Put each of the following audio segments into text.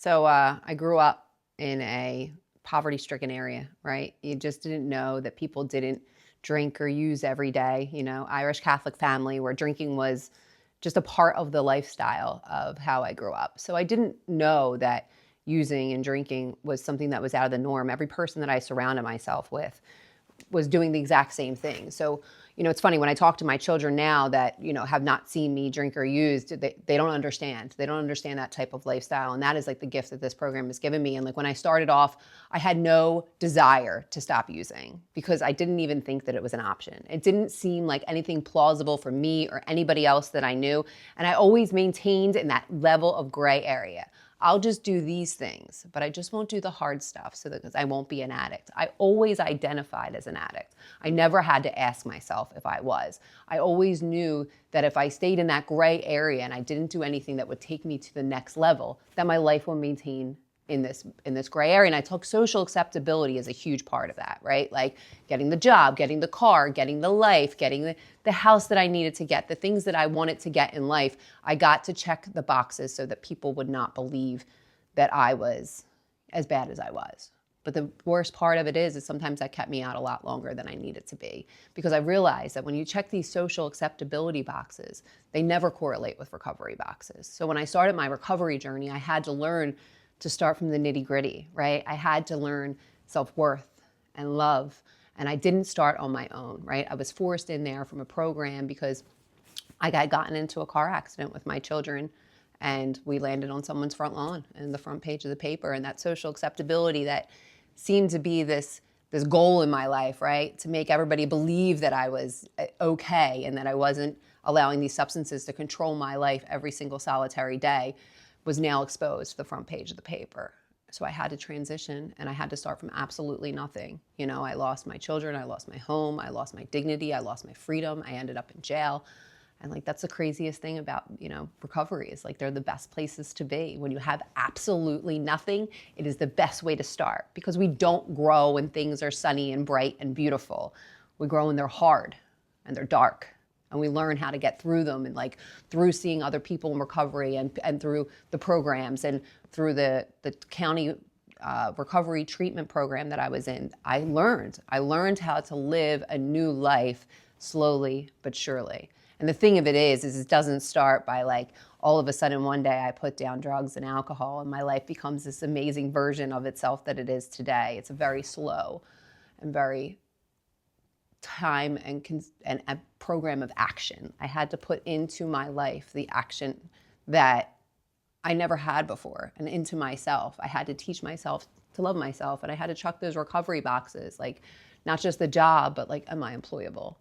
So I grew up in a poverty-stricken area, right? You just didn't know that people didn't drink or use every day. Irish Catholic family where drinking was just a part of the lifestyle of how I grew up. So I didn't know that using and drinking was something that was out of the norm. Every person that I surrounded myself with was doing the exact same thing. So, it's funny when I talk to my children now that, have not seen me drink or use, they don't understand. They don't understand that type of lifestyle. And that is like the gift that this program has given me. And like when I started off, I had no desire to stop using because I didn't even think that it was an option. It didn't seem like anything plausible for me or anybody else that I knew. And I always maintained in that level of gray area. I'll just do these things, but I just won't do the hard stuff because I won't be an addict. I always identified as an addict. I never had to ask myself if I was. I always knew that if I stayed in that gray area and I didn't do anything that would take me to the next level, that my life would maintain in this gray area. And I took social acceptability as a huge part of that, right? Like getting the job, getting the car, getting the life, getting the house that I needed to get, the things that I wanted to get in life. I got to check the boxes so that people would not believe that I was as bad as I was. But the worst part of it is sometimes that kept me out a lot longer than I needed to be because I realized that when you check these social acceptability boxes, they never correlate with recovery boxes. So when I started my recovery journey, I had to learn to start from the nitty gritty, right? I had to learn self-worth and love, and I didn't start on my own, right? I was forced in there from a program because I had gotten into a car accident with my children and we landed on someone's front lawn and the front page of the paper, and that social acceptability that seemed to be this goal in my life, right? To make everybody believe that I was okay and that I wasn't allowing these substances to control my life every single solitary day was now exposed to the front page of the paper. So I had to transition and I had to start from absolutely nothing. I lost my children, I lost my home, I lost my dignity, I lost my freedom, I ended up in jail. And like, that's the craziest thing about, recovery is like, they're the best places to be. When you have absolutely nothing, it is the best way to start because we don't grow when things are sunny and bright and beautiful. We grow when they're hard and they're dark. And we learn how to get through them and like through seeing other people in recovery and through the programs and through the county recovery treatment program that I was in. I learned how to live a new life slowly but surely. And the thing of it is it doesn't start by like all of a sudden one day I put down drugs and alcohol and my life becomes this amazing version of itself that it is today. It's a very slow and very time and a program of action. I had to put into my life the action that I never had before and into myself. I had to teach myself to love myself and I had to chuck those recovery boxes, like not just the job, but like, am I employable?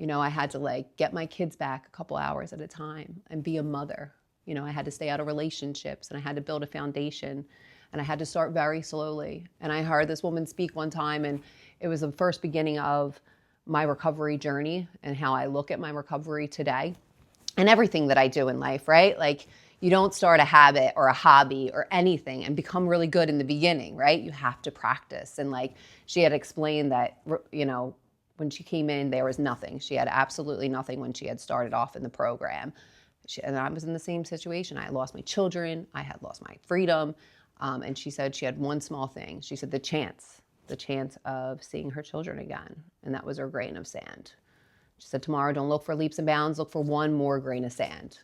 I had to like get my kids back a couple hours at a time and be a mother. I had to stay out of relationships and I had to build a foundation and I had to start very slowly. And I heard this woman speak one time and it was the first beginning of my recovery journey and how I look at my recovery today and everything that I do in life, right? Like you don't start a habit or a hobby or anything and become really good in the beginning, right? You have to practice. And like she had explained that, when she came in, there was nothing. She had absolutely nothing when she had started off in the program. And I was in the same situation. I had lost my children. I had lost my freedom. And she said she had one small thing. She said the chance of seeing her children again. And that was her grain of sand. She said, tomorrow, don't look for leaps and bounds. Look for one more grain of sand.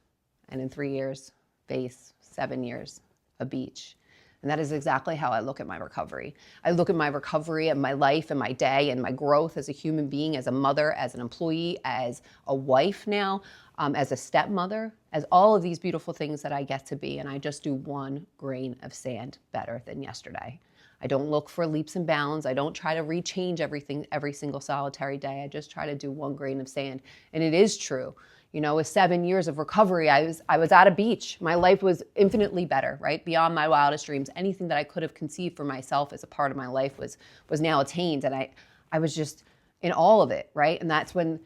And in 3 years, base, 7 years, a beach. And that is exactly how I look at my recovery. I look at my recovery and my life and my day and my growth as a human being, as a mother, as an employee, as a wife now, as a stepmother, as all of these beautiful things that I get to be. And I just do one grain of sand better than yesterday. I don't look for leaps and bounds. I don't try to rechange everything every single solitary day. I just try to do one grain of sand. And it is true. With 7 years of recovery, I was at a beach. My life was infinitely better, right? Beyond my wildest dreams. Anything that I could have conceived for myself as a part of my life was now attained. And I was just in all of it, right? And that's when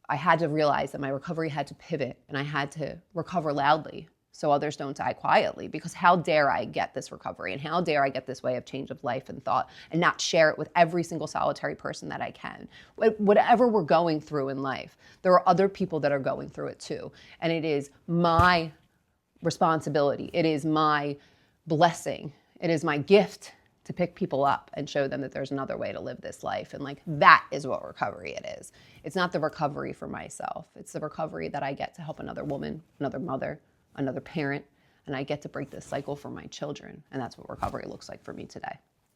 I had to realize that my recovery had to pivot and I had to recover loudly so others don't die quietly, because how dare I get this recovery and how dare I get this way of change of life and thought and not share it with every single solitary person that I can. Whatever we're going through in life, there are other people that are going through it too. And it is my responsibility. It is my blessing. It is my gift to pick people up and show them that there's another way to live this life. And like, that is what recovery it is. It's not the recovery for myself. It's the recovery that I get to help another woman, another mother, another parent, and I get to break this cycle for my children. And that's what recovery looks like for me today.